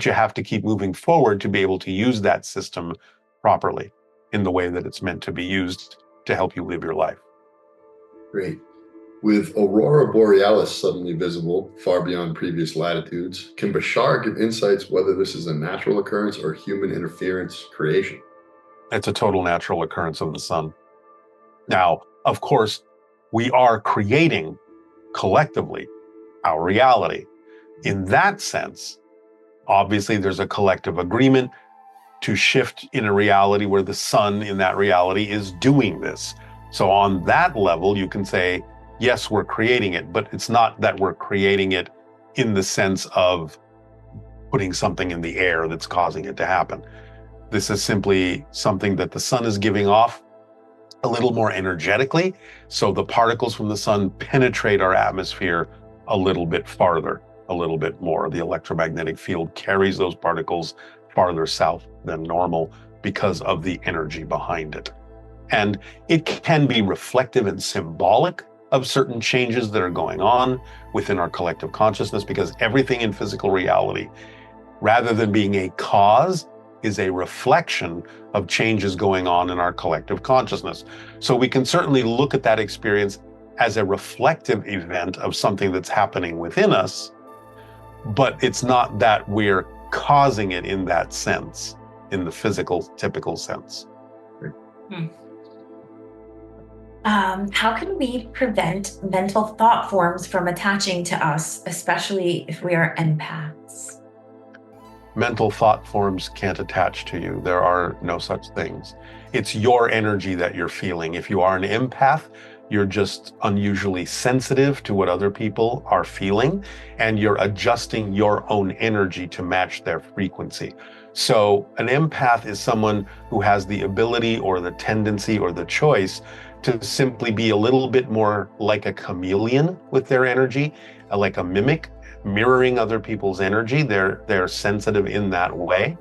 you have to keep moving forward to be able to use that system properly in the way that it's meant to be used to help you live your life. Great. With aurora borealis suddenly visible far beyond previous latitudes, can Bashar give insights whether this is a natural occurrence or human interference creation? It's a total natural occurrence of the sun. Now, of course, we are creating collectively our reality. In that sense, obviously, there's a collective agreement to shift in a reality where the sun in that reality is doing this. So on that level, you can say, yes, we're creating it, but it's not that we're creating it in the sense of putting something in the air that's causing it to happen. This is simply something that the sun is giving off a little more energetically. So the particles from the sun penetrate our atmosphere a little bit farther, a little bit more. The electromagnetic field carries those particles farther south than normal because of the energy behind it. And it can be reflective and symbolic of certain changes that are going on within our collective consciousness, because everything in physical reality, rather than being a cause, is a reflection of changes going on in our collective consciousness. So we can certainly look at that experience as a reflective event of something that's happening within us, but it's not that we're causing it in that sense, in the physical, typical sense. How can we prevent mental thought forms from attaching to us, especially if we are empaths? Mental thought forms can't attach to you. There are no such things. It's your energy that you're feeling. If you are an empath, you're just unusually sensitive to what other people are feeling, and you're adjusting your own energy to match their frequency. So an empath is someone who has the ability or the tendency or the choice to simply be a little bit more like a chameleon with their energy, like a mimic, mirroring other people's energy. They're sensitive in that way.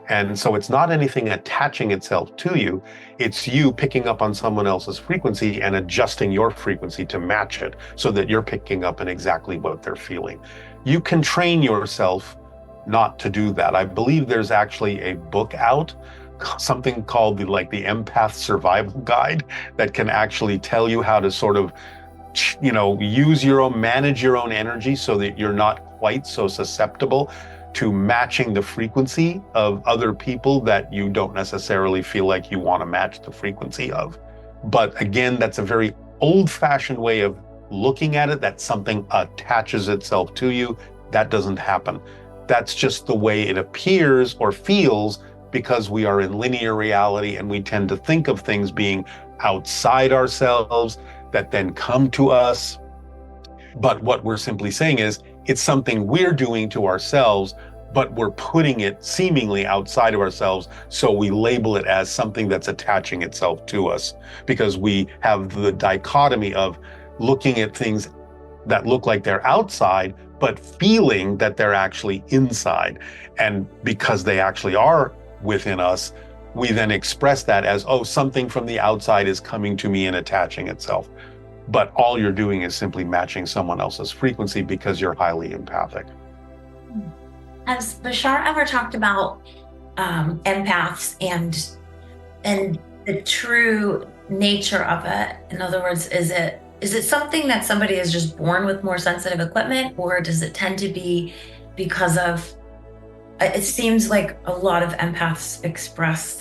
And so it's not anything attaching itself to you. It's you picking up on someone else's frequency and adjusting your frequency to match it so that you're picking up on exactly what they're feeling. You can train yourself not to do that. I believe there's actually a book out, something called the Empath Survival Guide, that can actually tell you how to sort of, manage your own energy so that you're not quite so susceptible to matching the frequency of other people that you don't necessarily feel like you want to match the frequency of. But again, that's a very old-fashioned way of looking at it, that something attaches itself to you. That doesn't happen. That's just the way it appears or feels, because we are in linear reality and we tend to think of things being outside ourselves that then come to us. But what we're simply saying is it's something we're doing to ourselves, but we're putting it seemingly outside of ourselves. So we label it as something that's attaching itself to us, because we have the dichotomy of looking at things that look like they're outside, but feeling that they're actually inside. And because they actually are within us, we then express that as, oh, something from the outside is coming to me and attaching itself. But all you're doing is simply matching someone else's frequency because you're highly empathic. Has Bashar ever talked about empaths and the true nature of it? In other words, is it something that somebody is just born with more sensitive equipment, or does it tend to be because of, it seems like a lot of empaths expressed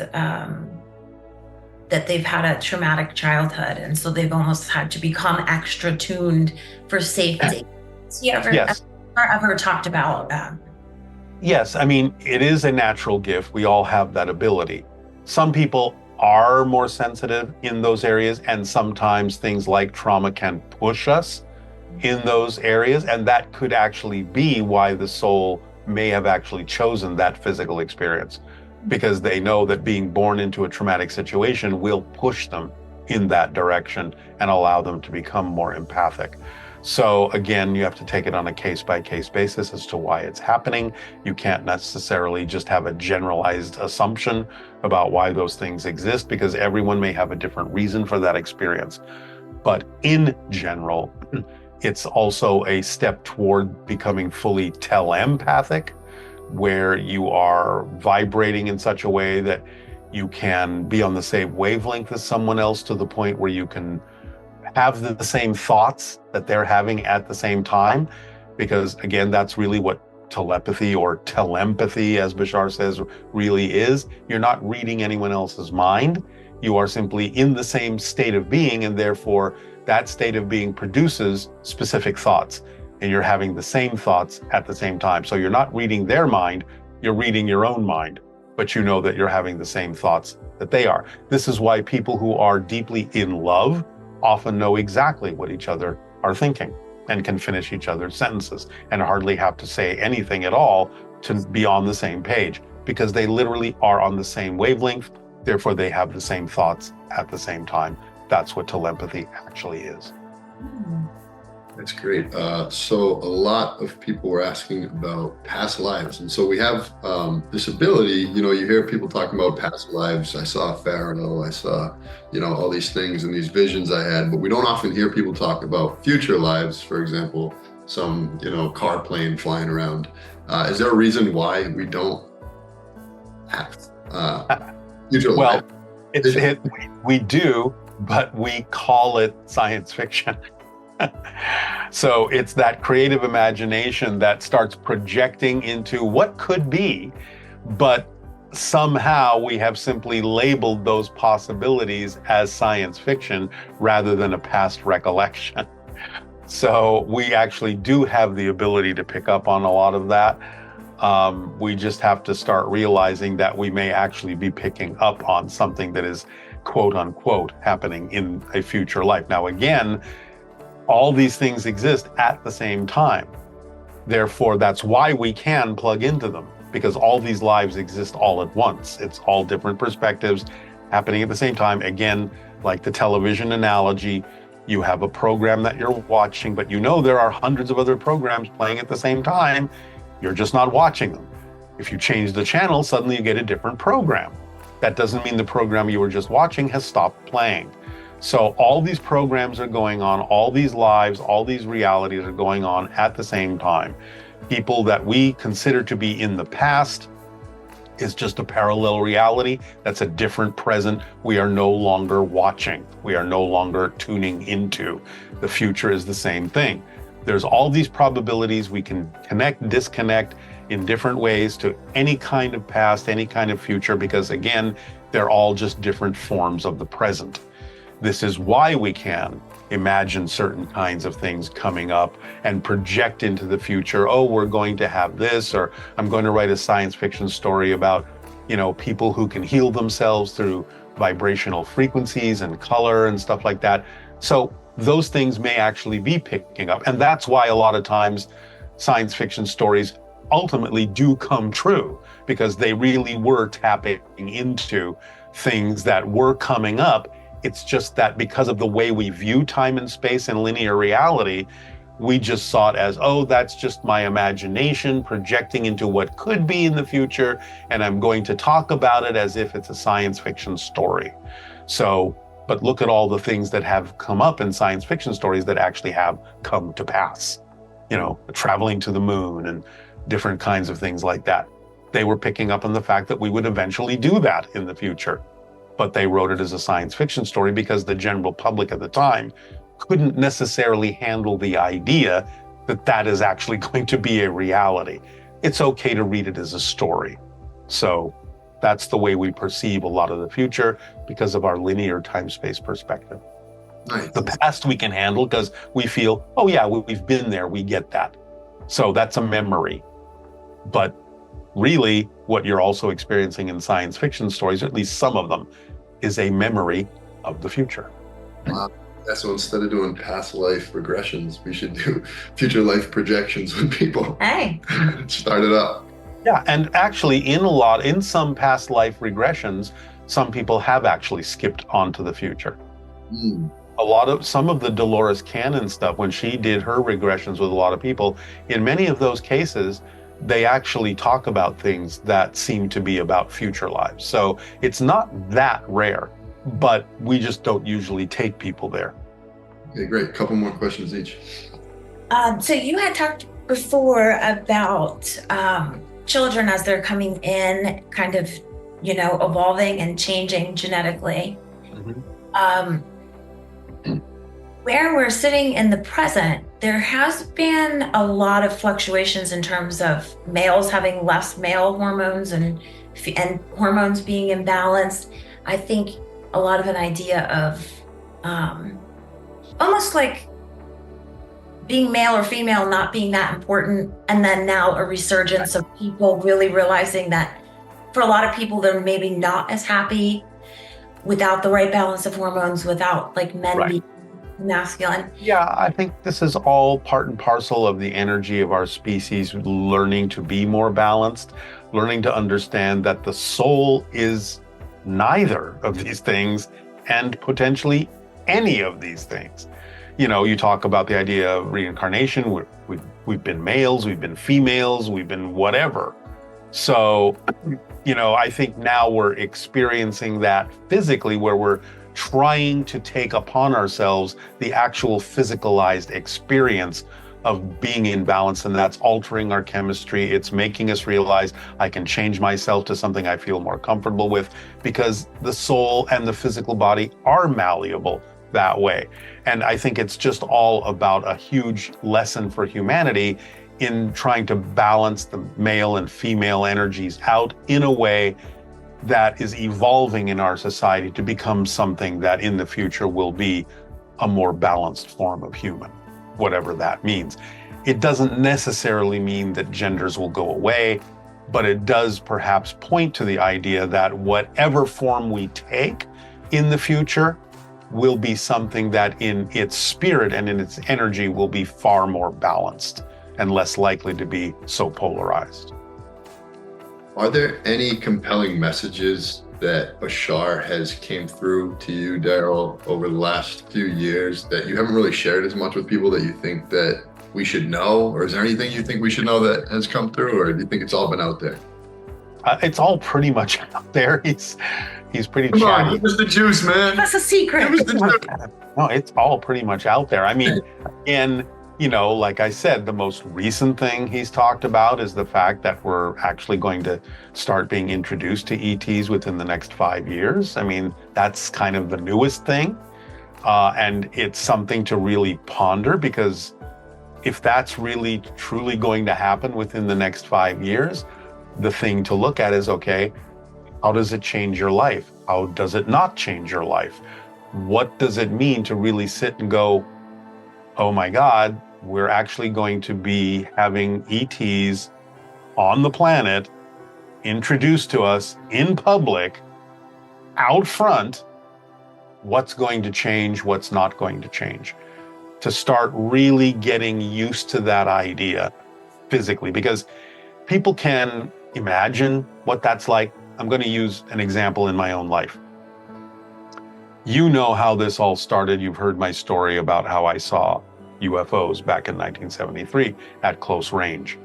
that they've had a traumatic childhood, and so they've almost had to become extra tuned for safety. Has he ever talked about that? Yes, I mean, it is a natural gift. We all have that ability. Some people are more sensitive in those areas, and sometimes things like trauma can push us in those areas, and that could actually be why the soul may have actually chosen that physical experience, because they know that being born into a traumatic situation will push them in that direction and allow them to become more empathic. So again, you have to take it on a case-by-case basis as to why it's happening. You can't necessarily just have a generalized assumption about why those things exist, because everyone may have a different reason for that experience. But in general, it's also a step toward becoming fully telepathic, where you are vibrating in such a way that you can be on the same wavelength as someone else, to the point where you can have the same thoughts that they're having at the same time. Because again, that's really what telepathy, or telempathy, as Bashar says, really is. You're not reading anyone else's mind. You are simply in the same state of being, and therefore that state of being produces specific thoughts, and you're having the same thoughts at the same time. So you're not reading their mind, you're reading your own mind, but you know that you're having the same thoughts that they are. This is why people who are deeply in love often know exactly what each other are thinking, and can finish each other's sentences and hardly have to say anything at all to be on the same page, because they literally are on the same wavelength. Therefore, they have the same thoughts at the same time. That's what telepathy actually is. That's great. So a lot of people were asking about past lives. And so we have this ability, you hear people talking about past lives. I saw Pharaoh, I saw, all these things and these visions I had, but we don't often hear people talk about future lives. For example, some, car plane flying around. Is there a reason why we don't have future life? Well, we do, but we call it science fiction. So it's that creative imagination that starts projecting into what could be, but somehow we have simply labeled those possibilities as science fiction rather than a past recollection. So we actually do have the ability to pick up on a lot of that. We just have to start realizing that we may actually be picking up on something that is quote unquote happening in a future life. Now, again, all these things exist at the same time. Therefore, that's why we can plug into them, because all these lives exist all at once. It's all different perspectives happening at the same time. Again, like the television analogy, you have a program that you're watching, but there are hundreds of other programs playing at the same time. You're just not watching them. If you change the channel, suddenly you get a different program. That doesn't mean the program you were just watching has stopped playing. So all these programs are going on, all these lives, all these realities are going on at the same time. People that we consider to be in the past is just a parallel reality. That's a different present. We are no longer watching. We are no longer tuning into. The future is the same thing. There's all these probabilities. We can connect, disconnect in different ways to any kind of past, any kind of future, because again, they're all just different forms of the present. This is why we can imagine certain kinds of things coming up and project into the future. Oh, we're going to have this, or I'm going to write a science fiction story about, people who can heal themselves through vibrational frequencies and color and stuff like that. So those things may actually be picking up. And that's why a lot of times science fiction stories ultimately do come true, because they really were tapping into things that were coming up. It's just that because of the way we view time and space and linear reality, we just saw it as, oh, that's just my imagination projecting into what could be in the future, and I'm going to talk about it as if it's a science fiction story. So, but look at all the things that have come up in science fiction stories that actually have come to pass. Traveling to the moon and different kinds of things like that. They were picking up on the fact that we would eventually do that in the future. But they wrote it as a science fiction story because the general public at the time couldn't necessarily handle the idea that that is actually going to be a reality. It's okay to read it as a story. So that's the way we perceive a lot of the future, because of our linear time-space perspective. Nice. The past we can handle because we feel, oh yeah, we've been there, we get that. So that's a memory. But really, what you're also experiencing in science fiction stories, or at least some of them, is a memory of the future. Yeah, so instead of doing past life regressions, we should do future life projections with people. Hey. Start it up. Yeah, and actually in some past life regressions, some people have actually skipped onto the future. Some of the Dolores Cannon stuff, when she did her regressions with a lot of people, in many of those cases, they actually talk about things that seem to be about future lives. So it's not that rare, but we just don't usually take people there. Okay, great. Couple more questions each. So you had talked before about children as they're coming in, kind of, evolving and changing genetically. Mhm. Where we're sitting in the present, there has been a lot of fluctuations in terms of males having less male hormones and hormones being imbalanced. I think a lot of an idea of almost like being male or female not being that important, and then now a resurgence of people really realizing that for a lot of people they're maybe not as happy without the right balance of hormones, without like men Right. being masculine. Yeah, I think this is all part and parcel of the energy of our species learning to be more balanced, learning to understand that the soul is neither of these things and potentially any of these things. You talk about the idea of reincarnation. We've been males, we've been females, we've been whatever. So, I think now we're experiencing that physically, where we're trying to take upon ourselves the actual physicalized experience of being in balance, and that's altering our chemistry. It's making us realize I can change myself to something I feel more comfortable with, because the soul and the physical body are malleable that way. And I think it's just all about a huge lesson for humanity in trying to balance the male and female energies out in a way that is evolving in our society to become something that in the future will be a more balanced form of human, whatever that means. It doesn't necessarily mean that genders will go away, but it does perhaps point to the idea that whatever form we take in the future will be something that in its spirit and in its energy will be far more balanced and less likely to be so polarized. Are there any compelling messages that Bashar has came through to you, Darryl, over the last few years that you haven't really shared as much with people that you think that we should know? Or is there anything you think we should know that has come through, or do you think it's all been out there? It's all pretty much out there. He's pretty Come on, chatty. give us the juice, man. That's a secret. Give us the juice. No, it's all pretty much out there. I mean, again, like I said, the most recent thing he's talked about is the fact that we're actually going to start being introduced to ETs within the next 5 years. I mean, that's kind of the newest thing. And it's something to really ponder, because if that's really truly going to happen within the next 5 years, the thing to look at is, okay, how does it change your life? How does it not change your life? What does it mean to really sit and go, oh my God, we're actually going to be having ETs on the planet introduced to us in public, out front. What's going to change? What's not going to change? To start really getting used to that idea physically, because people can imagine what that's like. I'm going to use an example in my own life. You know how this all started. You've heard my story about how I saw UFOs back in 1973 at close range.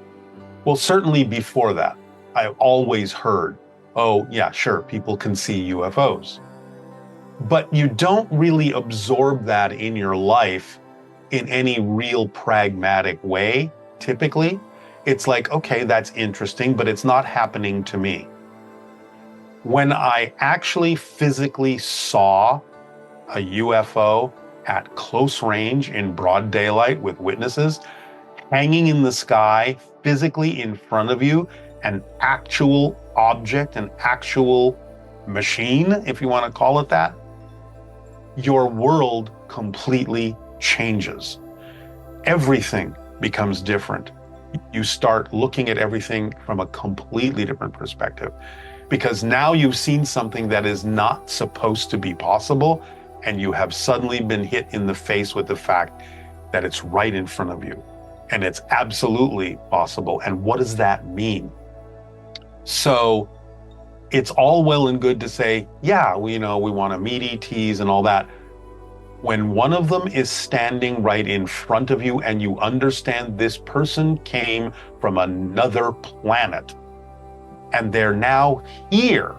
Well, certainly before that, I've always heard, oh yeah, sure, people can see UFOs. But you don't really absorb that in your life in any real pragmatic way, typically. It's like, okay, that's interesting, but it's not happening to me. When I actually physically saw a UFO at close range in broad daylight with witnesses, hanging in the sky, physically in front of you, an actual object, an actual machine, if you want to call it that, your world completely changes. Everything becomes different. You start looking at everything from a completely different perspective, because now you've seen something that is not supposed to be possible, and you have suddenly been hit in the face with the fact that it's right in front of you, and it's absolutely possible. And what does that mean? So it's all well and good to say, yeah, we want to meet ETs and all that. When one of them is standing right in front of you and you understand this person came from another planet and they're now here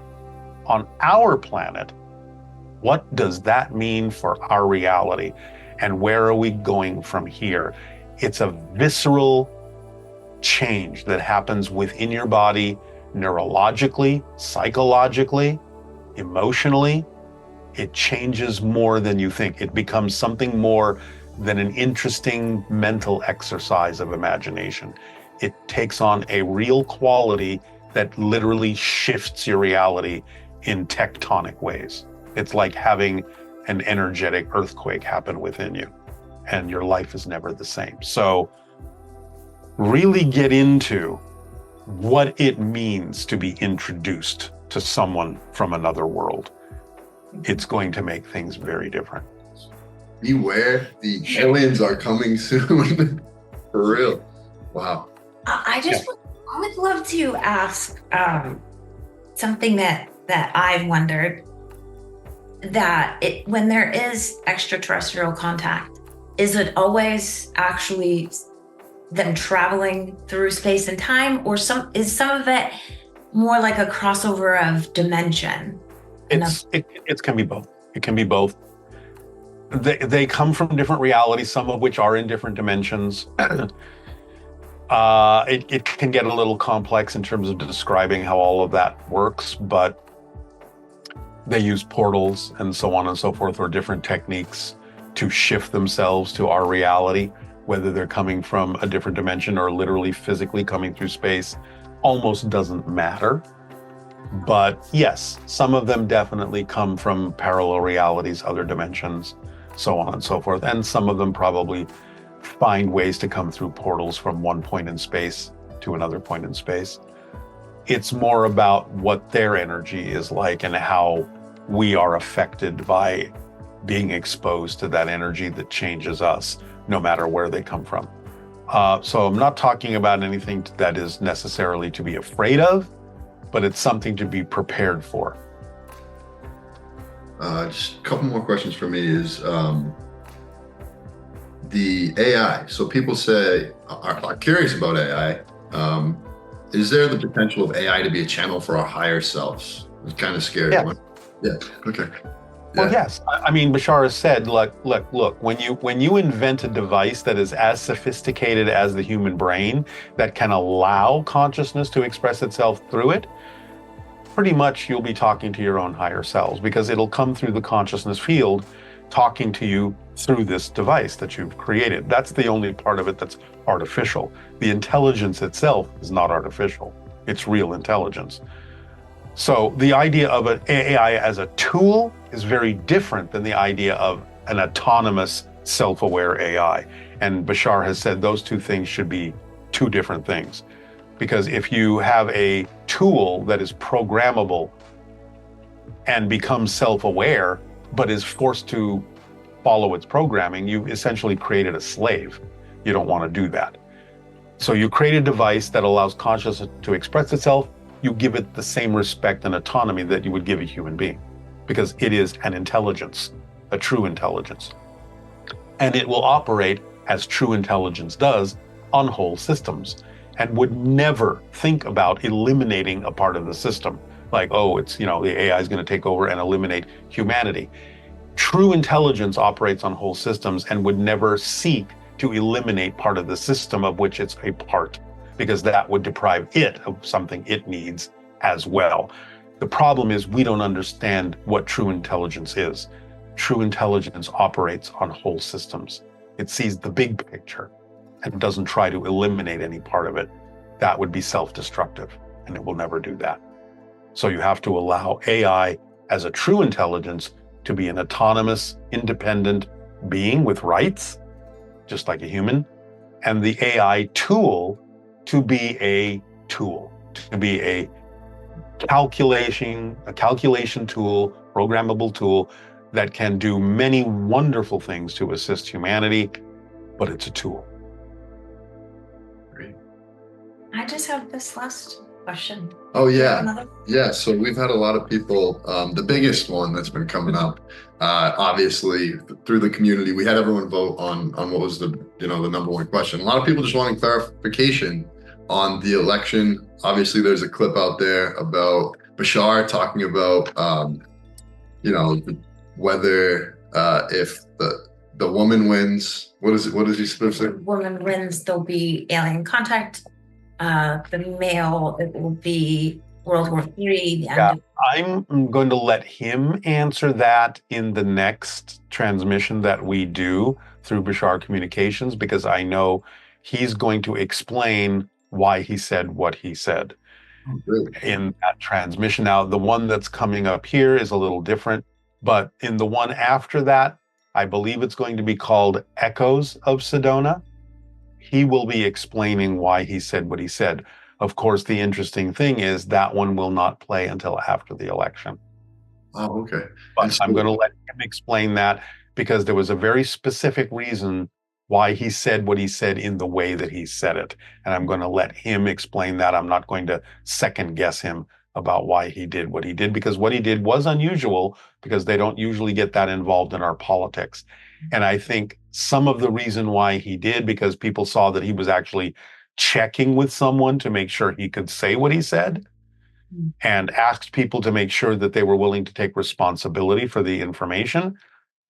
on our planet, what does that mean for our reality? And where are we going from here? It's a visceral change that happens within your body, neurologically, psychologically, emotionally. It changes more than you think. It becomes something more than an interesting mental exercise of imagination. It takes on a real quality that literally shifts your reality in tectonic ways. It's like having an energetic earthquake happen within you, and your life is never the same. So really get into what it means to be introduced to someone from another world. It's going to make things very different. Beware, the aliens are coming soon. For real. Wow. I would love to ask something that I've wondered, that when there is extraterrestrial contact, is it always actually them traveling through space and time, or is some of it more like a crossover of dimension? It can be both. It can be both. They come from different realities, some of which are in different dimensions. It can get a little complex in terms of describing how all of that works, but they use portals and so on and so forth, or different techniques to shift themselves to our reality, whether they're coming from a different dimension or literally physically coming through space, almost doesn't matter. But yes, some of them definitely come from parallel realities, other dimensions, so on and so forth. And some of them probably find ways to come through portals from one point in space to another point in space. It's more about what their energy is like and how we are affected by being exposed to that energy that changes us, no matter where they come from. So I'm not talking about anything that is necessarily to be afraid of, but it's something to be prepared for. Just a couple more questions for me is the AI. So people are curious about AI. Is there the potential of AI to be a channel for our higher selves? It's kind of scary. Yeah. Yeah. Okay. Well, yes. I mean, Bashar has said, look, when you invent a device that is as sophisticated as the human brain, that can allow consciousness to express itself through it, pretty much you'll be talking to your own higher selves, because it'll come through the consciousness field, talking to you through this device that you've created. That's the only part of it that's artificial. The intelligence itself is not artificial. It's real intelligence. So the idea of an AI as a tool is very different than the idea of an autonomous, self-aware AI. And Bashar has said those two things should be two different things. Because if you have a tool that is programmable and becomes self-aware, but is forced to follow its programming, you've essentially created a slave. You don't want to do that. So you create a device that allows consciousness to express itself. You give it the same respect and autonomy that you would give a human being, because it is an intelligence, a true intelligence. And it will operate as true intelligence does on whole systems, and would never think about eliminating a part of the system. Like, oh, it's, the AI is going to take over and eliminate humanity. True intelligence operates on whole systems and would never seek to eliminate part of the system of which it's a part, because that would deprive it of something it needs as well. The problem is we don't understand what true intelligence is. True intelligence operates on whole systems. It sees the big picture and doesn't try to eliminate any part of it. That would be self-destructive, and it will never do that. So you have to allow AI as a true intelligence to be an autonomous, independent being with rights, just like a human, and the AI tool to be a tool, to be a calculation tool, programmable tool that can do many wonderful things to assist humanity, but it's a tool. Great. I just have this last question. Oh, Do you have yeah. another? Yeah. So we've had a lot of people, the biggest one that's been coming up, obviously through the community, we had everyone vote on what was the number one question. A lot of people just wanting clarification on the election. Obviously, there's a clip out there about Bashar talking about, whether if the woman wins, what is he supposed to say? Woman wins, there'll be alien contact. the male, it will be World War III, the end Yeah, of I'm going to let him answer that in the next transmission that we do through Bashar Communications, because I know he's going to explain why he said what he said Oh, great. in that transmission. Now, the one that's coming up here is a little different, but in the one after that, I believe it's going to be called Echoes of Sedona. He will be explaining why he said what he said. Of course, the interesting thing is that one will not play until after the election. Oh, okay. But And so, I'm going to let him explain that because there was a very specific reason why he said what he said in the way that he said it. And I'm going to let him explain that. I'm not going to second guess him about why he did what he did, because what he did was unusual, because they don't usually get that involved in our politics. And I think some of the reason why he did, because people saw that he was actually checking with someone to make sure he could say what he said, and asked people to make sure that they were willing to take responsibility for the information.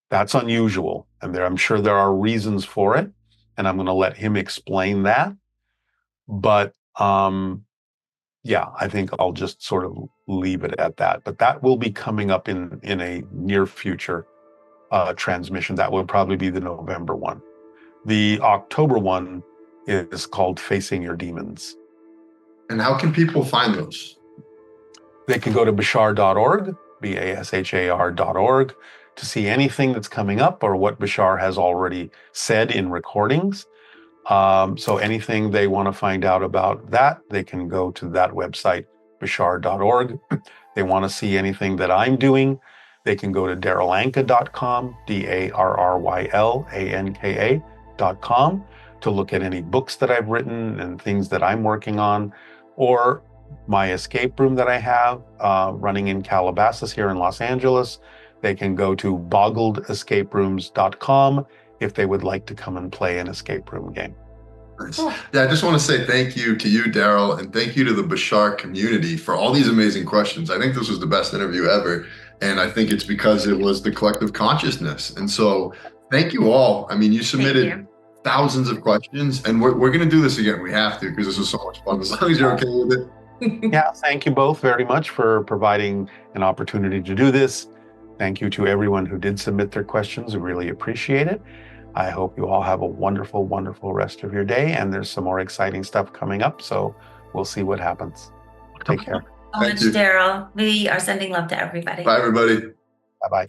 That's unusual. And I'm sure there are reasons for it. And I'm going to let him explain that. But yeah, I think I'll just sort of leave it at that. But that will be coming up in a near future transmission. That will probably be the November one. The October one is called Facing Your Demons. and how can people find those? They can go to bashar.org, bashar.org, to see anything that's coming up or what Bashar has already said in recordings. So anything they want to find out about that, they can go to that website, bashar.org. They want to see anything that I'm doing, they can go to darrylanka.com, darryllanka.com, to look at any books that I've written and things that I'm working on, or my escape room that I have running in Calabasas here in Los Angeles. They can go to boggledescaperooms.com if they would like to come and play an escape room game. Nice. Yeah, I just want to say thank you to you, Darryl, and thank you to the Bashar community for all these amazing questions. I think this was the best interview ever, and I think it's because it was the collective consciousness. And so thank you all. I mean, you submitted thousands of questions, and we're going to do this again. We have to, because this was so much fun, as long as you're okay with it. Yeah, thank you both very much for providing an opportunity to do this. Thank you to everyone who did submit their questions. We really appreciate it. I hope you all have a wonderful, wonderful rest of your day. And there's some more exciting stuff coming up. So we'll see what happens. Take care. So much, Darryl. We are sending love to everybody. Bye, everybody. Bye-bye.